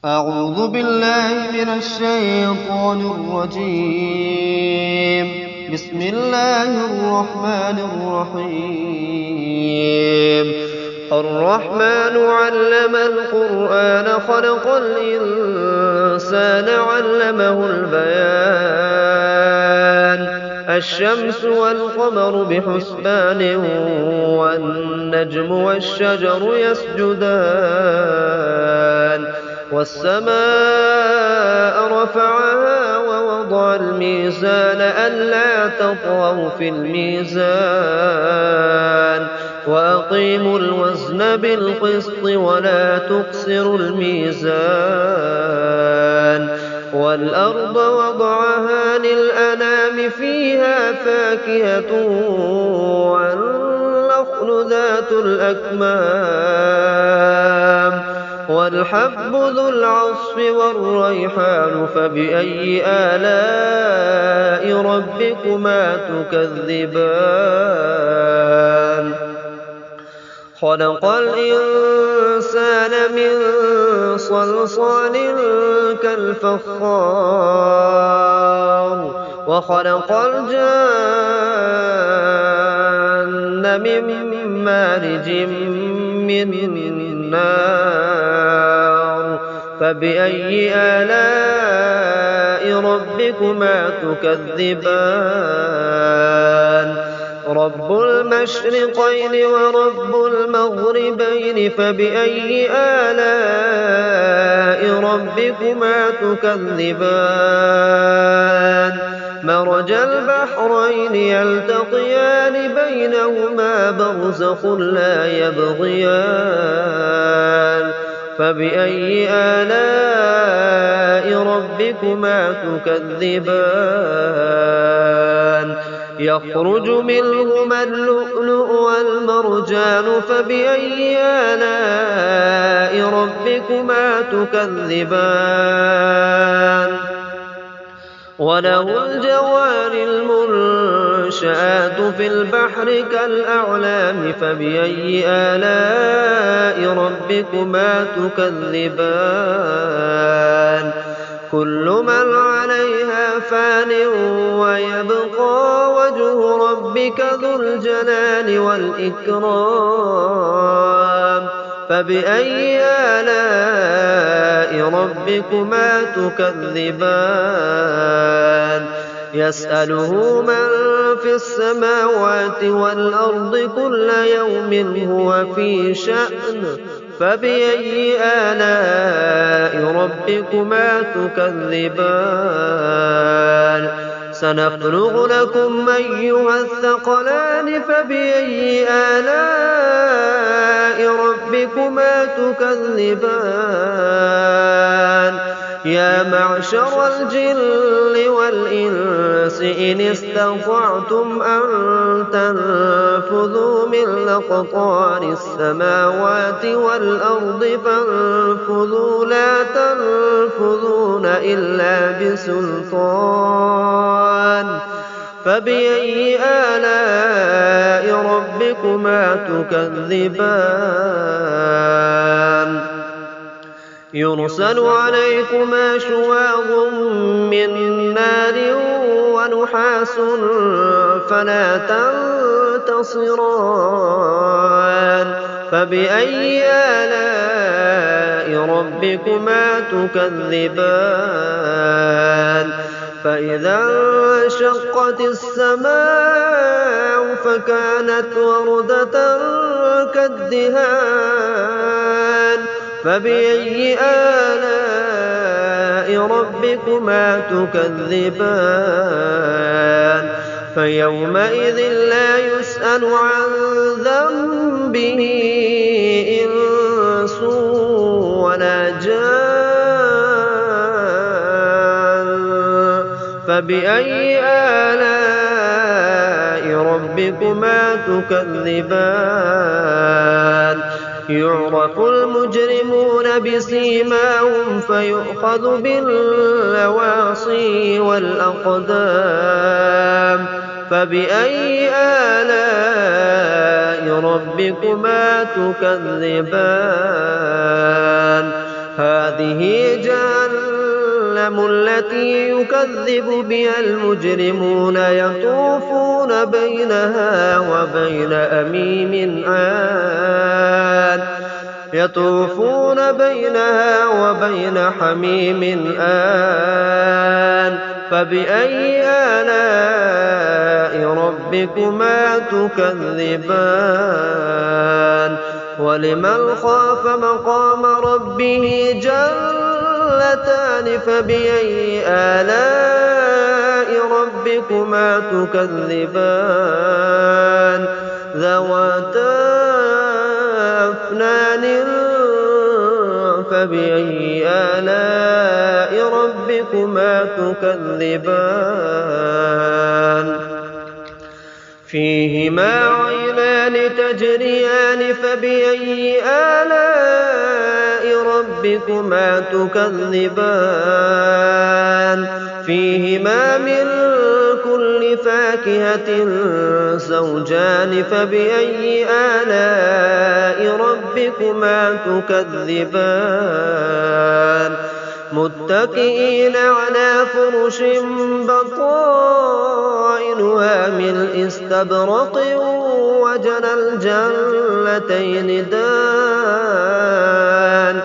أعوذ بالله من الشيطان الرجيم. بسم الله الرحمن الرحيم. الرحمن علم القرآن خلق الإنسان علمه البيان. الشمس والقمر بحسبان والنجم والشجر يسجدان والسماء رفعها ووضع الميزان ألا تطغوا في الميزان وأقيموا الوزن بالقسط ولا تخسروا الميزان والأرض وضعها للأنام فيها فاكهة والنخل ذات الأكمام والحب ذو العصف والريحان فبأي آلاء ربكما تكذبان خلق الإنسان من صلصال كالفخار وخلق الجن من مارج من نار فبأي آلاء ربكما تكذبان رب المشرقين ورب المغربين فبأي آلاء ربكما تكذبان مرج البحرين يلتقيان بينهما برزخ لا يبغيان فبأي آلاء ربكما تكذبان يخرج منهما اللؤلؤ والمرجان فبأي آلاء ربكما تكذبان وله الجوار المنشآت في البحر كالأعلام فبأي آلاء ربكما تكذبان كل من عليها فان ويبقى وجه ربك ذو الجلال والإكرام فبأي آلاء ربكما تكذبان يسأله من في السماوات والأرض كل يوم هو في شأن فبأي آلاء ربكما تكذبان سنفرغ لكم أيها الثقلان فبأي آلاء ربكما تكذبان يا معشر الجن والإنس إن استطعتم أن تنفذوا من أقطار السماوات والأرض فانفذوا لا تنفذون إلا بسلطان فبأي آلاء ربكما تكذبان يرسل عليكما شواظ من نار ونحاس فلا تنتصران فبأي آلاء ربكما تكذبان فإذا انشقت السماء فكانت وردة كالدهان فبأي آلاء ربكما تكذبان فيومئذ لا يسأل عن ذنبه إنس ولا جان فبأي آلاء ربكما تكذبان يعرف المجرمون بسيماهم فيؤخذ بالنواصي والأقدام فبأي آلاء ربكما تكذبان هذه جهنم التي يكذب بها المجرمون يطوفون بينها وبين حميم آن فبأي آلاء ربكما تكذبان ولمن خاف مقام ربه جنتان فبأي آلاء ربكما تكذبان ذواتا أفنان فبأي آلاء ربكما تكذبان فيهما عينان تجريان فبأي آلاء ربكما تكذبان فيهما من كل فاكهة زوجان فبأي آلاء ربكما تكذبان متكئين على فرش بطائنها من استبرق وجنى الجنتين دان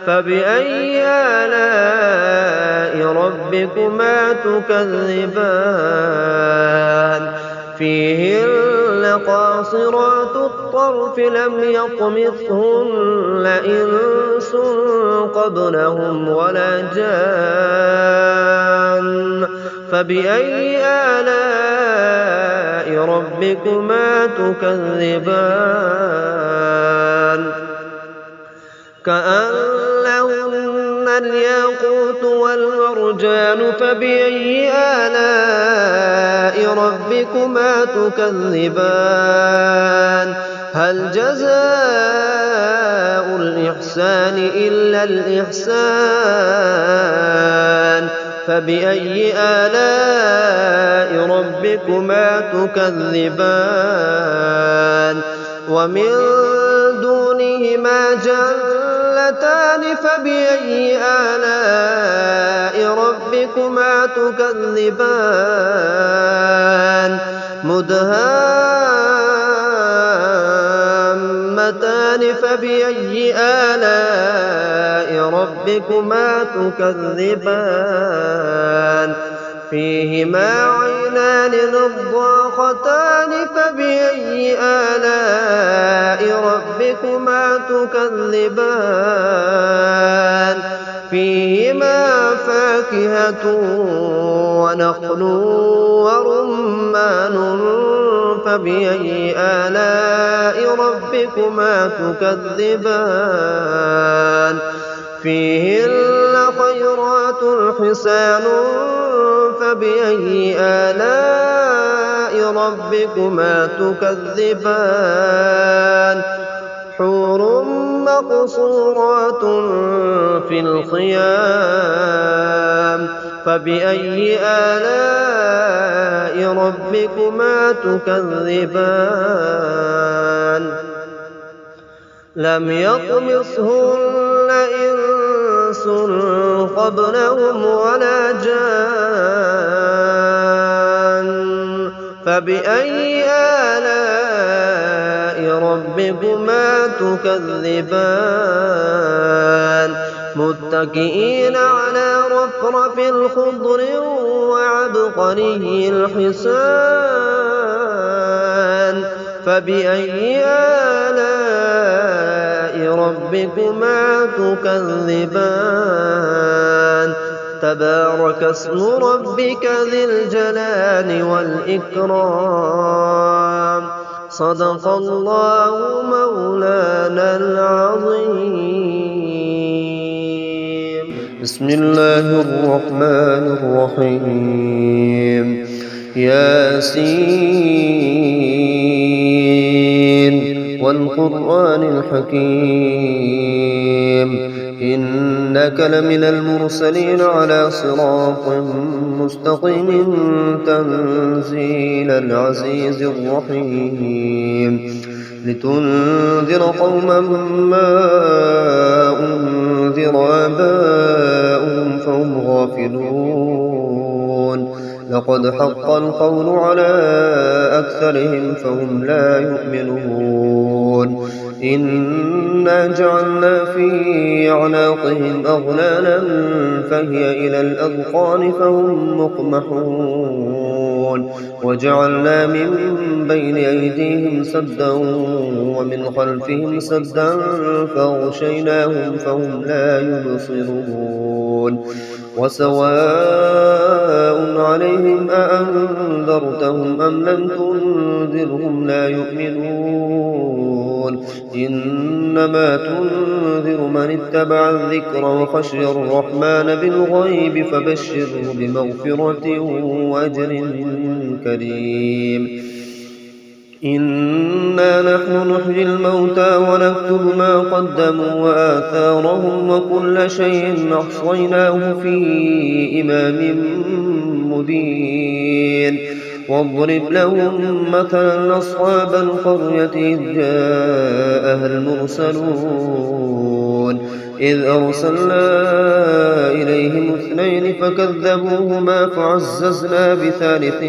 فبأي آلاء ربكما تكذبان فيهن قاصرات الطرف لم يطمثهن إنس قبلهم ولا جان فبأي آلاء ربكما تكذبان كأنهن الياقوت والمرجان فبأي آلاء ربكما تكذبان هل جزاء الإحسان إلا الإحسان فبأي آلاء ربكما تكذبان ومن دونهما جنتان فبأي آلاء ربكما تكذبان مدهامتان فبأي آلاء ربكما تكذبان فيهما عينان نضاختان فبأي آلاء ربكما تكذبان فيهما فاكهة ونخل ورمان فبأي آلاء ربكما تكذبان فيهن خيرات حسان فبأي آلاء ربكما تكذبان حور مقصورات في الخيام فبأي آلاء ربكما تكذبان لم يطمثهن إنس قبلهم ولا جان فبأي آلاء ربكما تكذبان متكئين على رفرف خضر وعبقري الحسان فبأي آلاء ربكما تكذبان تبارك اسم ربك ذي الجلال والإكرام صدق الله مولانا العظيم بسم الله الرحمن الرحيم ياسين والقرآن الحكيم إنك لمن المرسلين على صراط مستقيم تنزيل العزيز الرحيم لتنذر قوما ما أنذر أنذر آباؤهم فهم غافلون لقد حق القول على أكثرهم فهم لا يؤمنون إنا جعلنا في أعناقهم أغلالا فهي إلى الأذقان فهم مقمحون وجعلنا من بين أيديهم سدا ومن خلفهم سدا فأغشيناهم فهم لا يبصرون وسواء عليهم أأنذرتهم أم لم تنذرهم لا يؤمنون إنما تنذر من اتبع الذكر وخشي الرحمن بالغيب فبشره بمغفرة وأجر كريم إنا نحن نحيي الموتى ونكتب ما قدموا وآثارهم وكل شيء أحصيناه في إمام مبين واضرب لهم مثلا أصحاب القرية إذ جاءها المرسلون إذ أرسلنا إليهم اثنين فكذبوهما فعززنا بثالث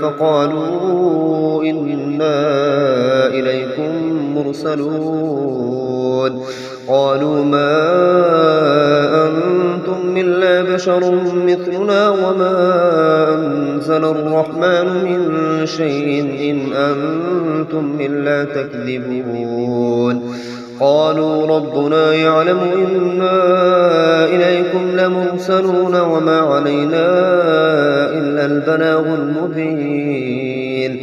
فقالوا إنا إليكم مرسلون قالوا ما أنتم إلا بشر مثلنا وما أنزل الرحمن من شيء إن أنتم إلا تكذبون قالوا ربنا يعلم إنا إليكم لمرسلون وما علينا إلا البلاغ المبين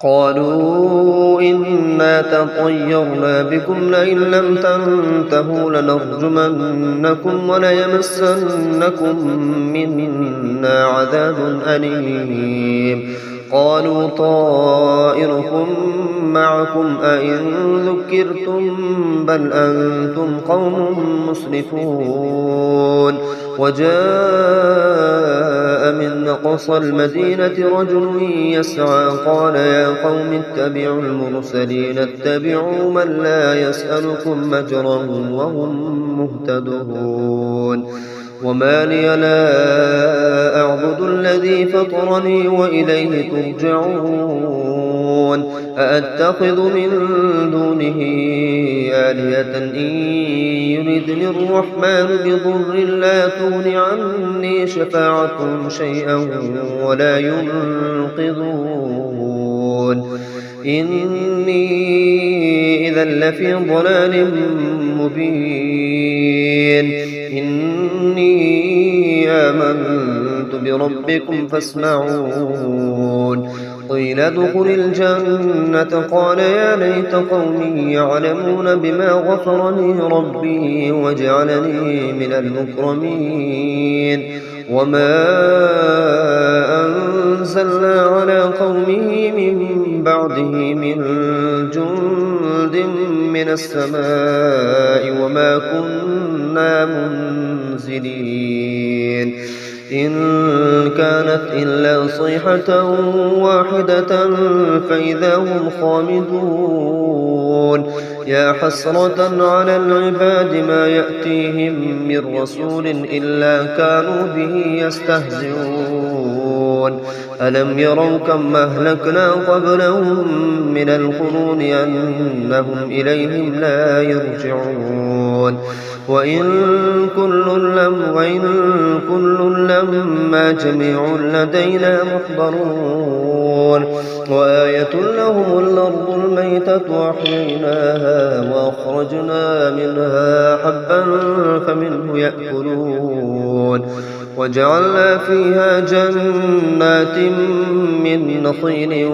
قالوا إنا تطيرنا بكم لئن لم تنتهوا لنرجمنكم وليمسنكم منا عذاب أليم قالوا طائركم معكم أئن ذكرتم بل أنتم قوم مسرفون وجاء من أقصى المدينة رجل يسعى قال يا قوم اتبعوا المرسلين اتبعوا من لا يسألكم أجرا وهم مهتدون وما لي لا أعبد الذي فطرني وإليه ترجعون أأتخذ من دونه آلهة إن يردني الرحمن بضر لا تغن عني شفاعتهم شيئا ولا ينقذون إني إذا لفي ضلال مبين إني آمنت بربكم فاسمعون قيل ادخل الجنة قال يا ليت قومي يعلمون بما غفر لي ربي وجعلني من المكرمين وما أنزلنا على قومه من بعده من جند من السماء وما كنا منزلين إن كانت إلا صيحة واحدة فإذا هم خامدون يا حسرة على العباد ما يأتيهم من رسول إلا كانوا به يستهزئون ألم يروا كم أهلكنا قبلهم من القرون أنهم إليهم لا يرجعون وإن كل لما جميع لدينا محضرون وآية لهم الأرض الميتة أحييناها وأخرجنا منها حبا فمنه يأكلون وجعلنا فيها جنات من نخيل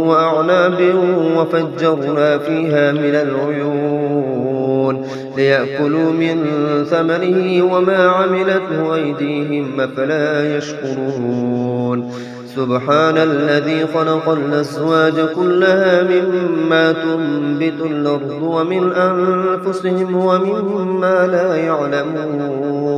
وأعناب وفجرنا فيها من العيون ليأكلوا من ثمره وما عملته أيديهم أفلا يشكرون سبحان الذي خلق الأزواج كلها مما تنبت الأرض ومن أنفسهم ومما لا يعلمون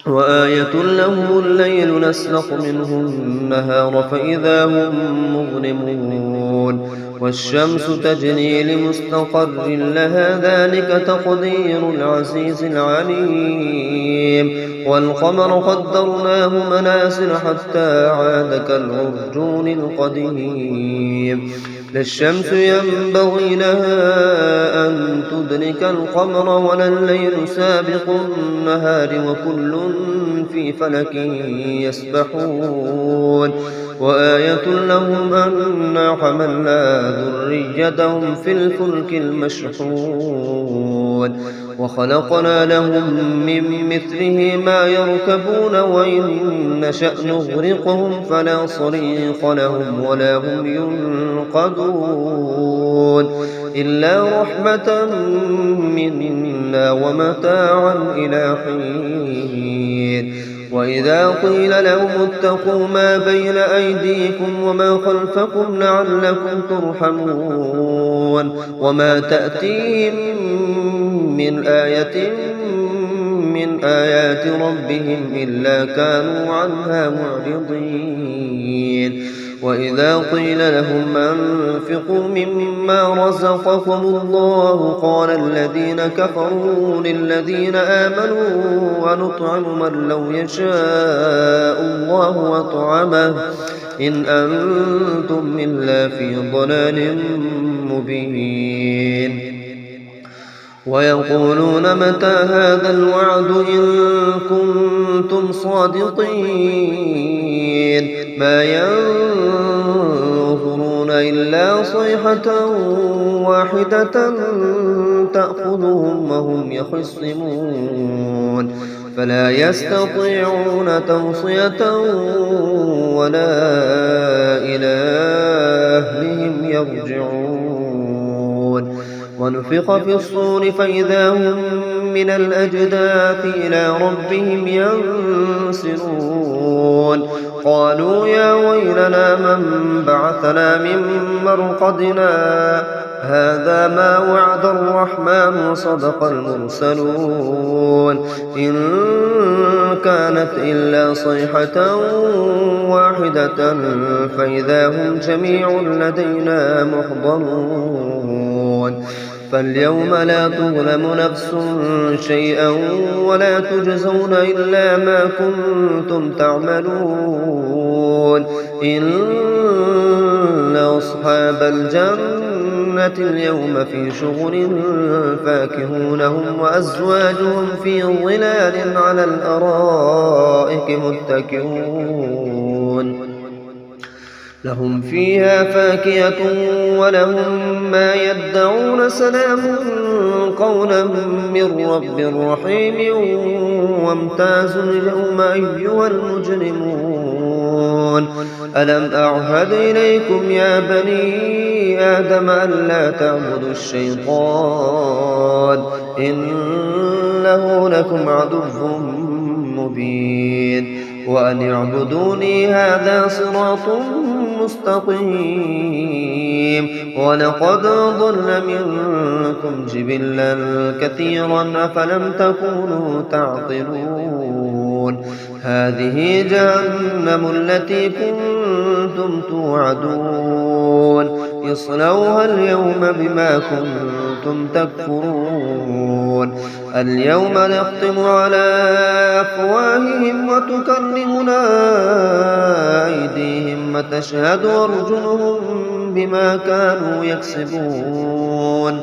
وآية لهم الليل نسلخ منه النهار فإذا هم مظلمون والشمس تجري لمستقر لها ذلك تقدير العزيز العليم والقمر قدرناه منازل حتى عاد كالعرجون القديم لا الشمس ينبغي لها أن تدرك القمر ولا الليل سابق النهار وكل في فلك يسبحون وآية لهم أنا حملنا ذريتهم في الفلك المشحون وخلقنا لهم من مثله ما يركبون وإن نشأ نغرقهم فلا صريخ لهم ولا هم ينقذون إلا رحمة منا ومتاعا إلى حين وإذا قيل لهم اتقوا ما بين أيديكم وما خلفكم لعلكم ترحمون وما تأتيهم من آية من آيات ربهم إلا كانوا عنها معرضين وإذا قيل لهم أنفقوا مما رزقكم الله قال الذين كفروا للذين آمنوا ونطعم من لو يشاء الله وطعمه إن أنتم إلا في ضلال مبين ويقولون متى هذا الوعد إن كنتم صادقين ما ينظرون إلا صيحة واحدة تأخذهم وهم يخصمون فلا يستطيعون توصية ولا إلى أهلهم يرجعون ونفخ في الصور فإذا هم من الأجداث إلى ربهم ينسلون قالوا يا ويلنا من بعثنا من مرقدنا هذا ما وعد الرحمن وصدق المرسلون إن كانت إلا صيحة واحدة فإذا هم جميع لدينا محضرون فاليوم لا تظلم نفس شيئا ولا تجزون إلا ما كنتم تعملون إن أصحاب الجنة اليوم في شغل فاكهون هم وأزواجهم في ظلال على الأرائك متكئون لهم فيها فاكهة ولهم ما يدعون سلام قولا من رب رحيم وامتازوا اليوم أيها المجرمون ألم أعهد إليكم يا بني آدم ألا تعبدوا الشيطان إنه لكم عدو مبين وأن اعبدوني هذا صراط مستقيم ولقد ضل منكم جبلا كثيرا أفلم تكونوا تعقلون هذه جهنم التي كنتم توعدون اصلوها اليوم بما كنتم تكفرون اليوم نختم على أفواههم وتكلمنا أيديهم وتشهد أرجلهم بما كانوا يكسبون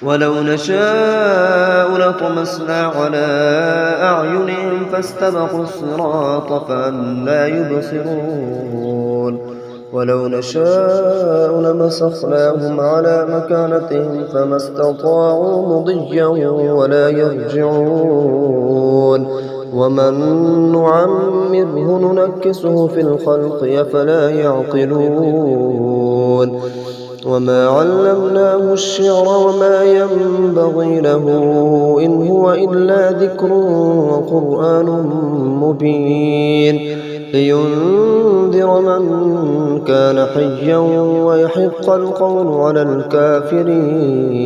ولو نشاء لطمسنا على أعينهم فاستبقوا الصراط فأنى يبصرون ولو نشاء لمسخناهم على مكانتهم فما استطاعوا مضيا ولا يرجعون ومن نعمره ننكسه في الخلق أفلا يعقلون وما علمناه الشعر وما ينبغي له إن هو إلا ذكر وقرآن مبين لينذر من كان حيا ويحق القول على الكافرين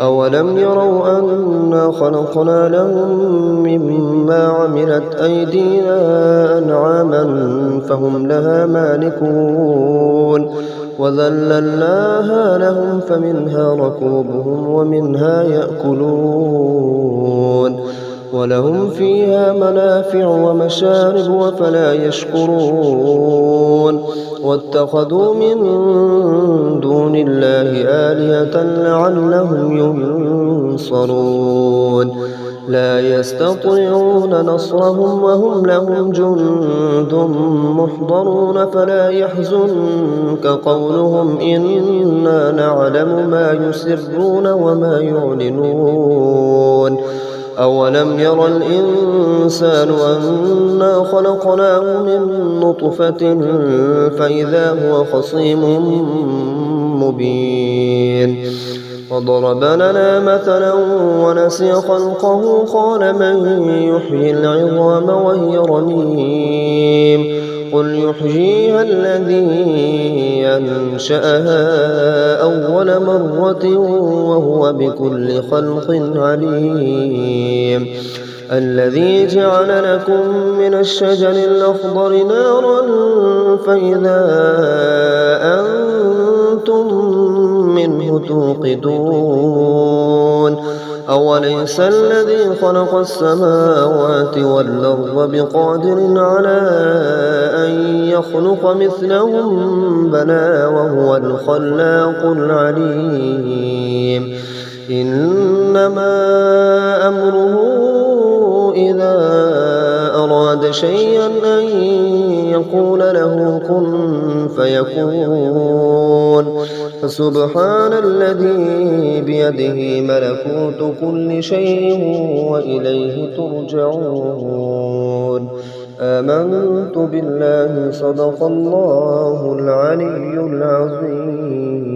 أولم يروا أنا خلقنا لهم مما عملت أيدينا أنعاما فهم لها مالكون وذللناها لهم فمنها ركوبهم ومنها يأكلون ولهم فيها منافع ومشارب وفلا يشكرون واتخذوا من دون الله آلهة لعلهم ينصرون لا يستطيعون نصرهم وهم لهم جند محضرون فلا يحزنك قولهم إنا نعلم ما يسرون وما يعلنون أولم ير الإنسان أنا خلقناه من نطفة فإذا هو خصيم مبين وضرب لنا مثلا ونسي خلقه قال من يحيي العظام وهي رميم قل يحييها الذي أنشأها أول مرة وهو بكل خلق عليم الذي جعل لكم من الشجر الأخضر نارا فإذا أنتم منه توقدون أوليس الذي خلق السماوات والأرض بقادر على أن يخلق مثلهم بلى وهو الخلاق العليم إنما أمره إذا أراد شيئا أن يقول له كن فيكون فسبحان الذي بيده ملكوت كل شيء وإليه ترجعون آمنت بالله صدق الله العلي العظيم.